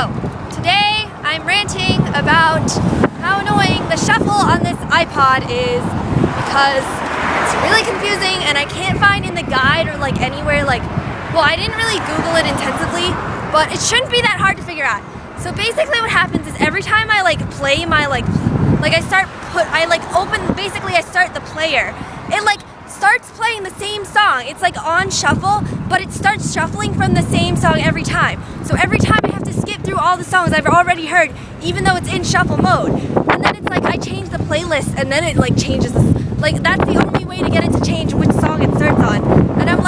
So, today I'm ranting about how annoying the shuffle on this iPod is because it's really confusing and I can't find in the guide or anywhere well, I didn't really Google it intensively, but it shouldn't be that hard to figure out. So basically what happens is every time I play my I start the player, it starts playing the same song. It's on shuffle, but it starts shuffling from the same song every time. So every time I have to skip through all the songs I've already heard, even though it's in shuffle mode. And then it's I change the playlist and then it changes this. That's the only way to get it to change which song it starts on. And I'm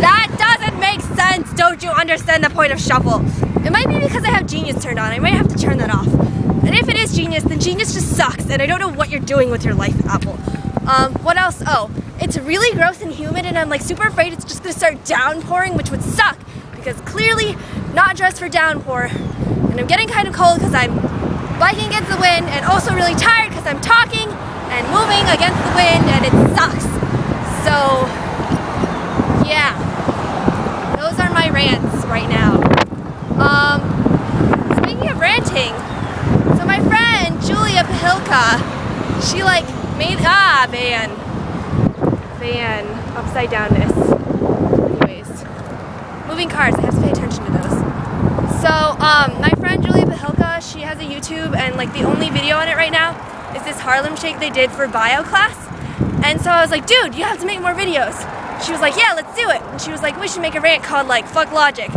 that doesn't make sense. Don't you understand the point of shuffle? It might be because I have Genius turned on. I might have to turn that off. And if it is Genius, then Genius just sucks. And I don't know what you're doing with your life, Apple. What else? Oh, it's really gross and humid and I'm super afraid it's just going to start downpouring, which would suck because clearly not dressed for downpour. And I'm getting kind of cold because I'm biking against the wind and also really tired because I'm talking and moving against the wind and it sucks. So, yeah. Those are my rants right now. Speaking of ranting, so my friend Julia Pahilka, she made van upside downness. Anyways, moving cars, I have to pay attention to those. So my friend Julia Pahilka, she has a YouTube and the only video on it right now is this Harlem Shake they did for bio class. And so I was dude, you have to make more videos. She was yeah, let's do it. And she was we should make a rant called fuck logic.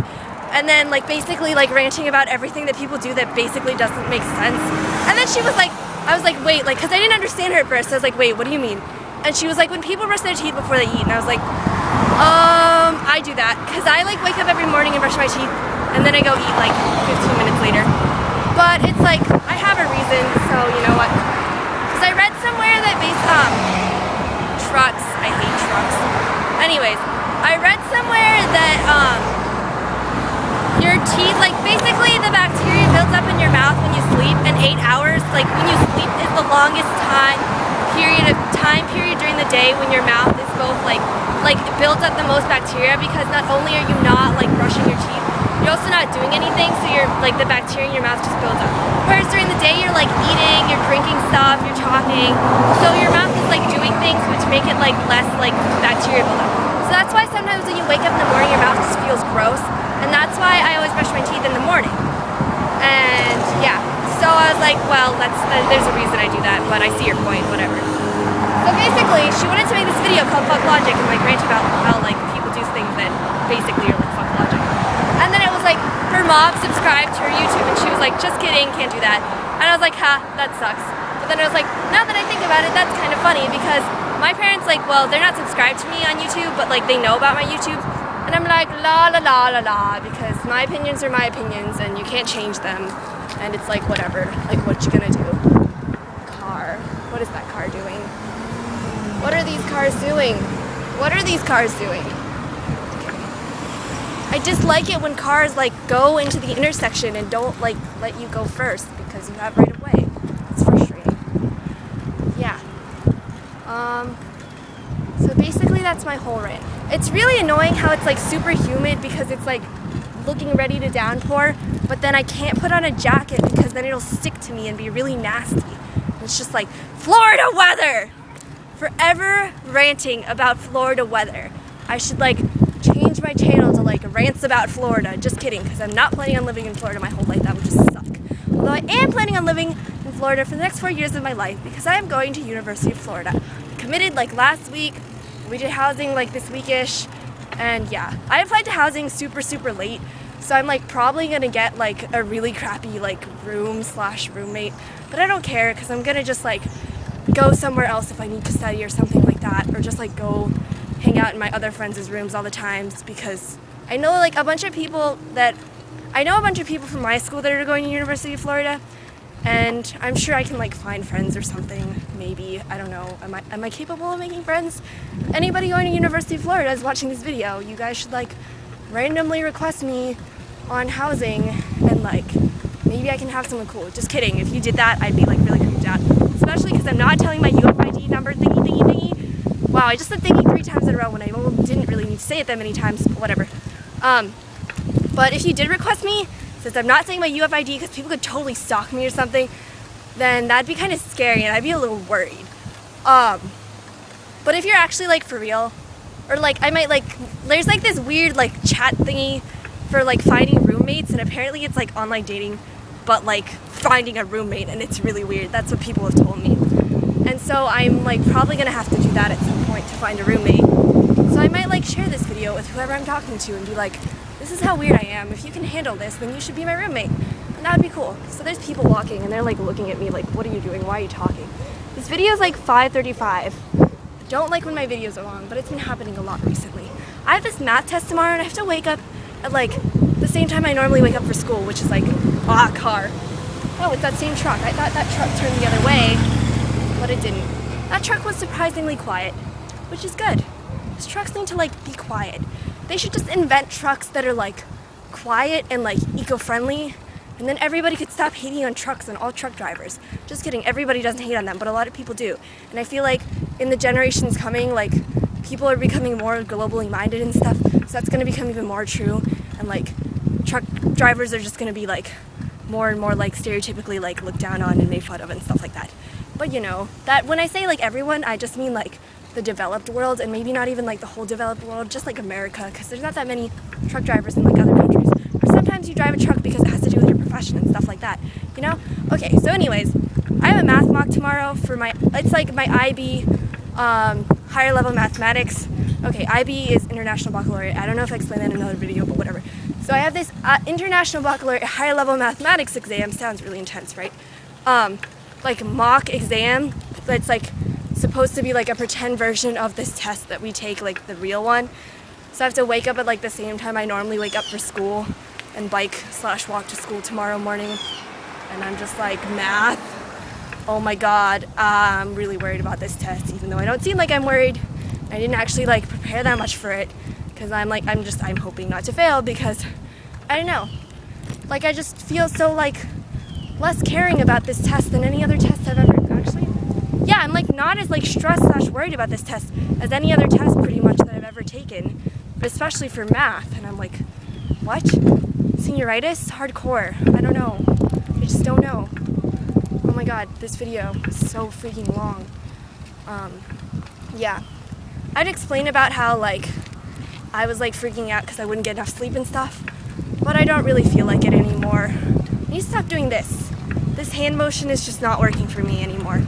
And then basically ranting about everything that people do that basically doesn't make sense. And then she was I was wait, because I didn't understand her at first. I was wait, what do you mean? And she was when people brush their teeth before they eat. And I was I do that. Because I wake up every morning and brush my teeth. And then I go eat 15 minutes later. But it's I have a reason, so you know what? Because I read somewhere that trucks, I hate trucks. Anyways, I read somewhere that, your teeth, basically the bacteria builds up in your mouth when you sleep, and 8 hours, when you sleep is the longest time period during the day when your mouth is both, it builds up the most bacteria because not only are you not, brushing your teeth, you're also not doing anything, so you're, the bacteria in your mouth just builds up. Whereas during the day, you're, eating, you're drinking stuff, you're talking, so your mouth is, doing things which make it, less, bacteria build up. So that's why sometimes when you wake up in the morning, your mouth just feels gross. And that's why I always brush my teeth in the morning. And yeah, so I was well, there's a reason I do that, but I see your point, whatever. So basically, she wanted to make this video called Fuck Logic and rant about how people do things that basically are fuck logic. And then it was her mom subscribed to her YouTube and she was just kidding, can't do that. And I was ha, that sucks. But then I was now that I think about it, that's kind of funny because my parents well, they're not subscribed to me on YouTube, but they know about my YouTube. And I'm la la la la la because my opinions are my opinions and you can't change them. And it's whatever. What you gonna do? Car. What is that car doing? What are these cars doing? What are these cars doing? Okay. I dislike it when cars go into the intersection and don't let you go first because you have right of way. It's frustrating. Yeah. So basically that's my whole rant. It's really annoying how it's super humid because it's looking ready to downpour, but then I can't put on a jacket because then it'll stick to me and be really nasty. It's just Florida weather! Forever ranting about Florida weather. I should change my channel to rants about Florida. Just kidding, because I'm not planning on living in Florida my whole life. That would just suck. Although I am planning on living in Florida for the next 4 years of my life because I am going to University of Florida. Committed last week. We did housing this weekish, and yeah, I applied to housing super late, so I'm probably gonna get a really crappy room/roommate, but I don't care because I'm gonna just go somewhere else if I need to study or something like that, or just go hang out in my other friends' rooms all the times because I know a bunch of people from my school that are going to University of Florida. And I'm sure I can find friends or something, maybe, I don't know, am I capable of making friends? Anybody going to University of Florida is watching this video, you guys should randomly request me on housing and maybe I can have someone cool. Just kidding, if you did that, I'd be really creeped out. Especially because I'm not telling my UFID number thingy. Wow, I just said thingy 3 times in a row when I didn't really need to say it that many times, but whatever. But if you did request me, since I'm not saying my UFID because people could totally stalk me or something, then that'd be kind of scary and I'd be a little worried. But if you're actually like for real, or like I might like, there's like this weird like chat thingy for like finding roommates, and apparently it's like online dating, but like finding a roommate, and it's really weird. That's what people have told me. And so I'm like probably gonna have to do that at some point to find a roommate. So I might like share this video with whoever I'm talking to and be like, this is how weird I am. If you can handle this, then you should be my roommate. And that would be cool. So there's people walking and they're like looking at me like, what are you doing? Why are you talking? This video is like 5:35. I don't like when my videos are long, but it's been happening a lot recently. I have this math test tomorrow and I have to wake up at like the same time I normally wake up for school, which is like, car. Oh, it's that same truck. I thought that truck turned the other way, but it didn't. That truck was surprisingly quiet, which is good. These trucks need to like be quiet. They should just invent trucks that are like quiet and like eco-friendly, and then everybody could stop hating on trucks and all truck drivers. Just kidding, everybody doesn't hate on them, but a lot of people do. And I feel like in the generations coming, like people are becoming more globally minded and stuff, so that's gonna become even more true. And like truck drivers are just gonna be like more and more like stereotypically like looked down on and made fun of and stuff like that. But you know, that when I say like everyone, I just mean like the developed world, and maybe not even like the whole developed world, just like America, because there's not that many truck drivers in like other countries. Or sometimes you drive a truck because it has to do with your profession and stuff like that, you know? Okay, so anyways, I have a math mock tomorrow for it's like my IB, higher level mathematics. Okay, IB is International Baccalaureate. I don't know if I explained that in another video, but whatever. So I have this International Baccalaureate higher level mathematics exam. Sounds really intense, right? Like mock exam that's like supposed to be like a pretend version of this test that we take, like the real one. So I have to wake up at like the same time I normally wake up for school and bike/walk to school tomorrow morning. And I'm just like, math? Oh my god, I'm really worried about this test, even though I don't seem like I'm worried. I didn't actually like prepare that much for it, because I'm hoping not to fail, because I don't know. Like I just feel so like less caring about this test than any other test I've ever actually. Yeah, I'm like not as like stressed/worried about this test as any other test pretty much that I've ever taken, but especially for math. And I'm like, what? Senioritis? Hardcore. I don't know. I just don't know. Oh my god, this video is so freaking long. Yeah. I'd explain about how like I was like freaking out because I wouldn't get enough sleep and stuff, but I don't really feel like it anymore. I need to stop doing this. This hand motion is just not working for me anymore.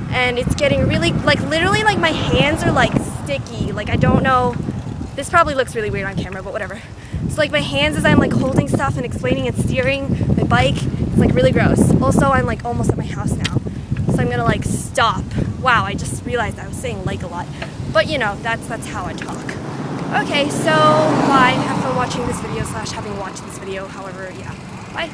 And it's getting really, like literally like my hands are like sticky. Like I don't know, this probably looks really weird on camera, but whatever. So like my hands as I'm like holding stuff and explaining and steering my bike, it's like really gross. Also, I'm like almost at my house now, so I'm gonna like stop. Wow, I just realized I was saying like a lot. But you know, that's how I talk. Okay, so bye. Have fun watching this video / having watched this video. However, yeah. Bye.